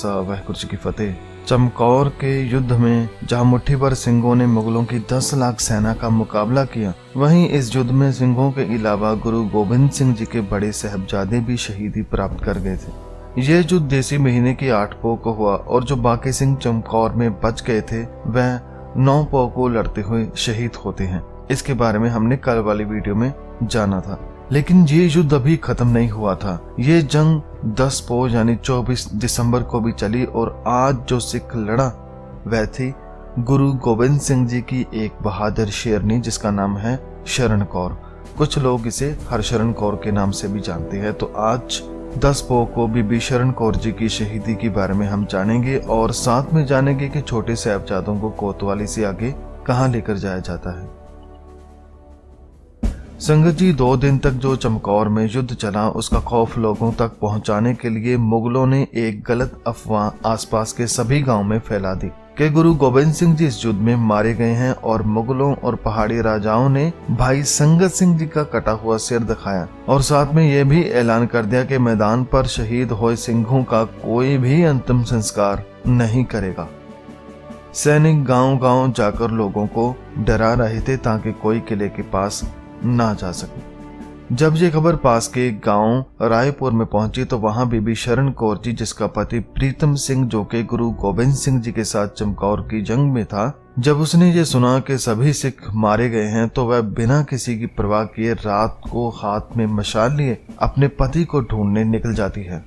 खालसा वाहिगुरू जी की फतेह। चमकौर के युद्ध में जहां मुट्ठी भर सिंहों ने मुगलों की 10 लाख सेना का मुकाबला किया, वहीं इस युद्ध में सिंहों के अलावा गुरु गोविंद सिंह जी के बड़े साहबजादे भी शहीदी प्राप्त कर गए थे। यह युद्ध देसी महीने की 8 पौ को हुआ और जो बाकी सिंह चमकौर में बच गए थे वह 9 पौ को लड़ते हुए शहीद होते हैं। इसके बारे में हमने कल वाली वीडियो में जाना था, लेकिन ये युद्ध अभी खत्म नहीं हुआ था। ये जंग 10 पौ यानी 24 दिसंबर को भी चली और आज जो सिख लड़ा वह थी गुरु गोविंद सिंह जी की एक बहादुर शेरनी जिसका नाम है शरण कौर। कुछ लोग इसे हरशरण कौर के नाम से भी जानते हैं। तो आज 10 पौ को बीबी शरण कौर जी की शहीदी के बारे में हम जानेंगे और साथ में जानेंगे कि छोटे साहबजादों को कोतवाली से आगे कहां लेकर जाया जाता है। संगत जी, 2 दिन तक जो चमकौर में युद्ध चला उसका खौफ लोगों तक पहुंचाने के लिए मुगलों ने एक गलत अफवाह आसपास के सभी गांव में फैला दी कि गुरु गोविंद सिंह जी इस युद्ध में मारे गए हैं और मुगलों और पहाड़ी राजाओं ने भाई संगत सिंह जी का कटा हुआ सिर दिखाया और साथ में यह भी ऐलान कर दिया कि मैदान पर शहीद हुए सिंहों का कोई भी अंतिम संस्कार नहीं करेगा। सैनिक गांव-गांव जाकर लोगों को डरा रहे थे ताकि कोई किले के पास ना जा सके। जब ये खबर पास के गांव रायपुर में पहुंची तो वहां बीबी शरण कौर जी जिसका पति प्रीतम सिंह जो के गुरु गोविंद सिंह जी के साथ चमकौर की जंग में था, जब उसने ये सुना कि सभी सिख मारे गए हैं तो वह बिना किसी की परवाह किए रात को हाथ में मशाल लिए अपने पति को ढूंढने निकल जाती है।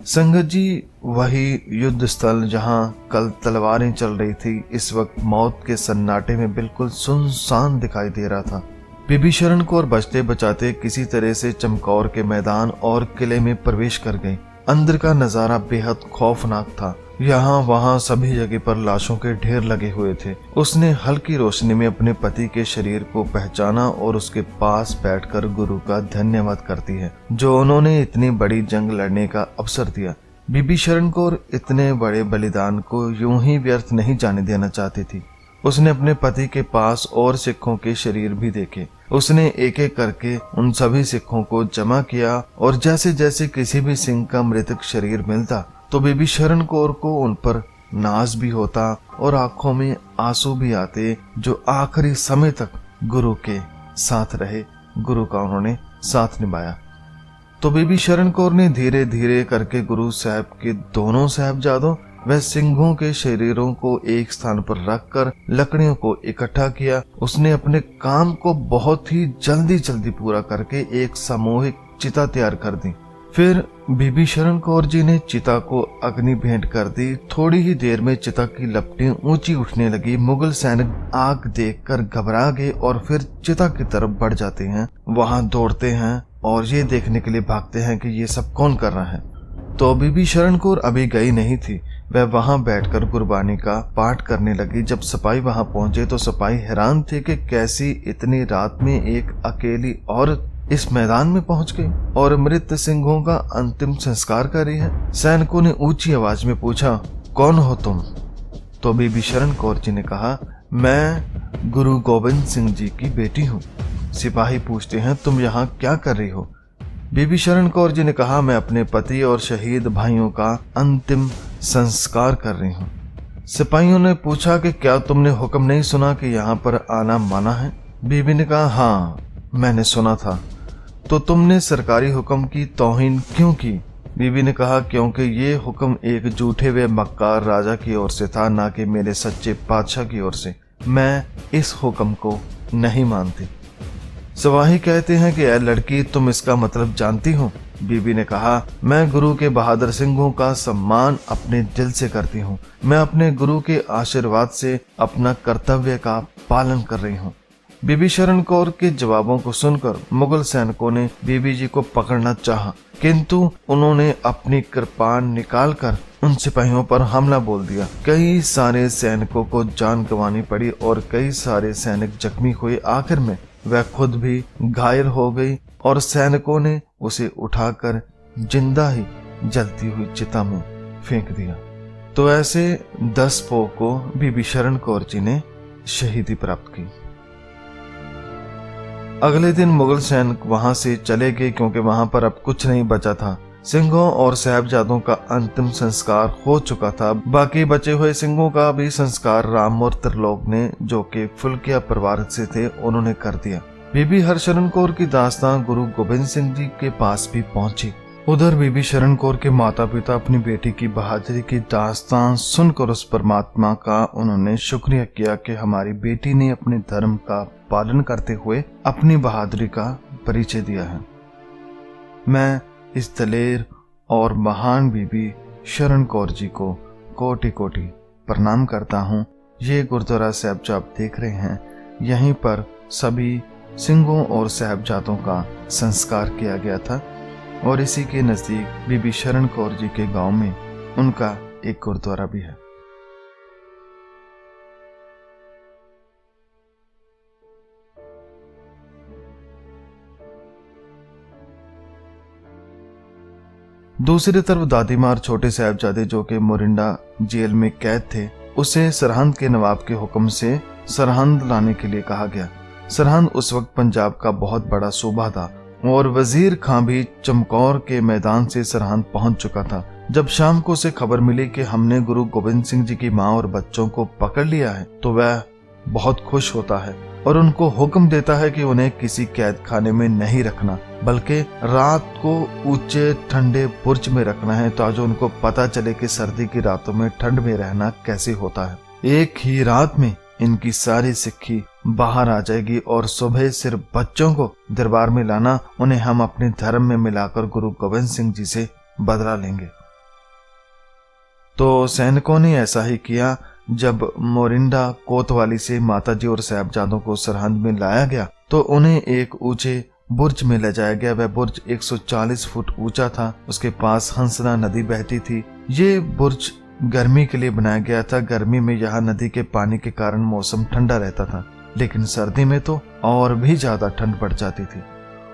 संगत जी, वही युद्ध स्थल जहां कल तलवारें चल रही थी इस वक्त मौत के सन्नाटे में बिल्कुल सुनसान दिखाई दे रहा था। बीबी शरण कौर बचते बचाते किसी तरह से चमकौर के मैदान और किले में प्रवेश कर गई। अंदर का नजारा बेहद खौफनाक था। यहाँ वहाँ सभी जगह पर लाशों के ढेर लगे हुए थे। उसने हल्की रोशनी में अपने पति के शरीर को पहचाना और उसके पास बैठकर गुरु का धन्यवाद करती है जो उन्होंने इतनी बड़ी जंग लड़ने का अवसर दिया। बीबी शरण कौर इतने बड़े बलिदान को यूं ही व्यर्थ नहीं जाने देना चाहती थी। उसने अपने पति के पास और सिखों के शरीर भी देखे। उसने एक एक करके उन सभी सिखों को जमा किया और जैसे जैसे किसी भी सिंह का मृतक शरीर मिलता तो बीबी शरण कौर को उन पर नाज भी होता और आंखों में आंसू भी आते जो आखिरी समय तक गुरु के साथ रहे। गुरु का उन्होंने साथ निभाया। तो बीबी शरण कौर ने धीरे धीरे करके गुरु साहब के दोनों साहबजादों वह सिंहों के शरीरों को एक स्थान पर रखकर लकड़ियों को इकट्ठा किया। उसने अपने काम को बहुत ही जल्दी पूरा करके एक सामूहिक चिता तैयार कर दी। फिर बीबी शरण कौर जी ने चिता को अग्नि भेंट कर दी। थोड़ी ही देर में चिता की लपटें ऊंची उठने लगी। मुगल सैनिक आग देखकर घबरा गए और फिर चिता की तरफ बढ़ जाते हैं। वहां दौड़ते हैं और ये देखने के लिए भागते हैं कि ये सब कौन कर रहा है। तो बीबी शरण कौर अभी गई नहीं थी। वह वहां बैठकर गुरबानी का पाठ करने लगी। जब सिपाही वहां पहुंचे तो सिपाही हैरान थे कि कैसी इतनी रात में एक अकेली औरत इस मैदान में पहुंच गई और मृत सिंहों का अंतिम संस्कार कर रही है। सैनिकों ने ऊंची आवाज में पूछा, कौन हो तुम? तो बीबी शरण कौर जी ने कहा, मैं गुरु गोविंद सिंह जी की बेटी हूँ। सिपाही पूछते हैं, तुम यहाँ क्या कर रही हो? बीबी शरण कौर जी ने कहा, मैं अपने पति और शहीद भाइयों का अंतिम संस्कार कर रही हूँ। सिपाहियों ने पूछा कि क्या तुमने हुक्म नहीं सुना कि यहाँ पर आना माना है? बीबी ने कहा, हाँ मैंने सुना था। तो तुमने सरकारी हुक्म की तौहीन क्यों की? बीबी ने कहा, क्योंकि ये हुक्म एक झूठे व मक्कार राजा की ओर से था, ना कि मेरे सच्चे बादशाह की ओर से। मैं इस हुक्म को नहीं मानती। सिपाही कहते हैं कि ऐ लड़की, तुम इसका मतलब जानती हो? बीबी ने कहा, मैं गुरु के बहादुर सिंहों का सम्मान अपने दिल से करती हूँ। मैं अपने गुरु के आशीर्वाद से अपना कर्तव्य का पालन कर रही हूँ। बीबी शरण कौर के जवाबों को सुनकर मुगल सैनिकों ने बीबी जी को पकड़ना चाहा, किंतु उन्होंने अपनी कृपान निकालकर उन सिपाहियों पर हमला बोल दिया। कई सारे सैनिकों को जान गंवानी पड़ी और कई सारे सैनिक जख्मी हुए। आखिर में वह खुद भी घायल हो गई और सैनिकों ने उसे उठाकर जिंदा ही जलती हुई चिता में फेंक दिया। तो ऐसे 10 पौ को बीबी शरण कौर जी ने शहीदी प्राप्त की। अगले दिन मुगल सैनिक वहां से चले गए क्योंकि वहां पर अब कुछ नहीं बचा था। सिंहों और साहिबजादों का अंतिम संस्कार हो चुका था। बाकी बचे हुए सिंहों का भी संस्कार राम और त्रिलोक ने, जो कि फुल्किया परिवार से थे, उन्होंने कर दिया। बीबी हरशरण कौर की दास्तां गुरु गोबिंद सिंह जी के पास भी पहुंची। उधर बीबी शरण कौर के माता पिता अपनी बेटी की बहादुरी की दास्तां सुनकर उस परमात्मा का उन्होंने शुक्रिया किया कि हमारी बेटी ने अपने धर्म का पालन करते हुए अपनी बहादुरी का परिचय दिया है। मैं इस दलेर और महान बीबी शरण कौर जी को कोटि कोटि प्रणाम करता हूँ। ये गुरुद्वारा साहिब जो आप देख रहे हैं, यहीं पर सभी सिंहों और साहिबजादों का संस्कार किया गया था और इसी के नजदीक बीबी शरण कौर जी के गांव में उनका एक गुरुद्वारा भी है। दूसरी तरफ दादीमा और छोटे साहिबजादे जो कि मोरिंडा जेल में कैद थे, उसे सरहंद के नवाब के हुक्म से सरहंद लाने के लिए कहा गया। सरहंद उस वक्त पंजाब का बहुत बड़ा सूबा था और वजीर खां भी चमकौर के मैदान से सरहंद पहुंच चुका था। जब शाम को उसे खबर मिली कि हमने गुरु गोबिंद सिंह जी की मां और बच्चों को पकड़ लिया है, तो वह बहुत खुश होता है और उनको हुक्म देता है कि उन्हें किसी कैद खाने में नहीं रखना, बल्कि रात को ऊंचे ठंडे बुर्ज में रखना है, ताकि उनको पता चले कि सर्दी की रातों में ठंड में रहना कैसे होता है। एक ही रात में इनकी सारी सिक्खी बाहर आ जाएगी और सुबह सिर्फ बच्चों को दरबार में लाना, उन्हें हम अपने धर्म में मिलाकर गुरु गोबिंद सिंह जी से बदला लेंगे। तो सैनिकों ने ऐसा ही किया। जब मोरिंडा कोतवाली से माताजी और साहिबजादों को सरहंद में लाया गया तो उन्हें एक ऊंचे बुर्ज में ले जाया गया। वह बुर्ज 140 फुट ऊंचा था। उसके पास हंसना नदी बहती थी। ये बुर्ज गर्मी के लिए बनाया गया था। गर्मी में यहाँ नदी के पानी के कारण मौसम ठंडा रहता था, लेकिन सर्दी में तो और भी ज्यादा ठंड बढ़ जाती थी।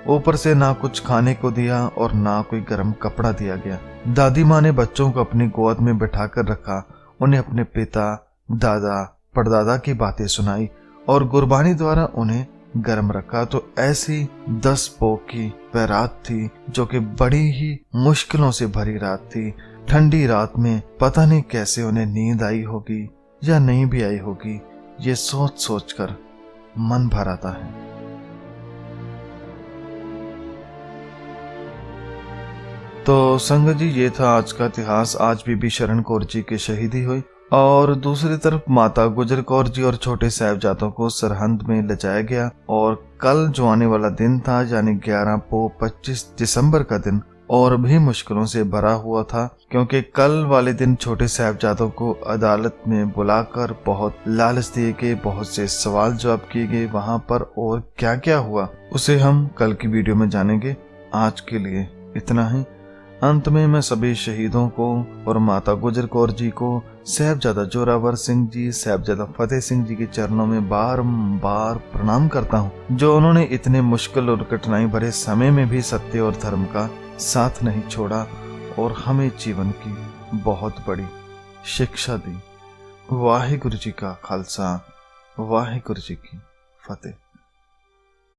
ऊपर से ना कुछ खाने को दिया और ना कोई गर्म कपड़ा दिया गया। दादी माँ ने बच्चों को अपनी गोद में बैठाकर रखा, उन्हें अपने पिता, दादा, परदादा की बातें सुनाई और गुरबानी द्वारा उन्हें गर्म रखा। तो ऐसी 10 पौ की वह रात थी, जो कि बड़ी ही मुश्किलों से भरी रात थी। ठंडी रात में पता नहीं कैसे उन्हें नींद आई होगी या नहीं भी आई होगी, ये सोच सोच कर मन भर आता है। तो संगत जी, ये था आज का इतिहास। आज बीबी शरण कौर जी की शहीदी हुई और दूसरी तरफ माता गुजर कौर जी और छोटे साहिबजादों को सरहंद में ले जाया गया। और कल जो आने वाला दिन था, यानी 11 पो 25 दिसंबर का दिन, और भी मुश्किलों से भरा हुआ था, क्योंकि कल वाले दिन छोटे साहिबजादों को अदालत में बुलाकर बहुत लालच दिए गए, बहुत से सवाल जवाब किए गए। वहां पर और क्या क्या हुआ उसे हम कल की वीडियो में जानेंगे। आज के लिए इतना ही। अंत में मैं सभी शहीदों को और माता गुजर कौर जी को, साहिबजादा जोरावर सिंह जी, साहिबजादा फतेह सिंह जी के चरणों में बार बार प्रणाम करता हूँ, जो उन्होंने इतने मुश्किल और कठिनाई भरे समय में भी सत्य और धर्म का साथ नहीं छोड़ा और हमें जीवन की बहुत बड़ी शिक्षा दी। वाहिगुरु जी का खालसा, वाहिगुरु जी की फतेह।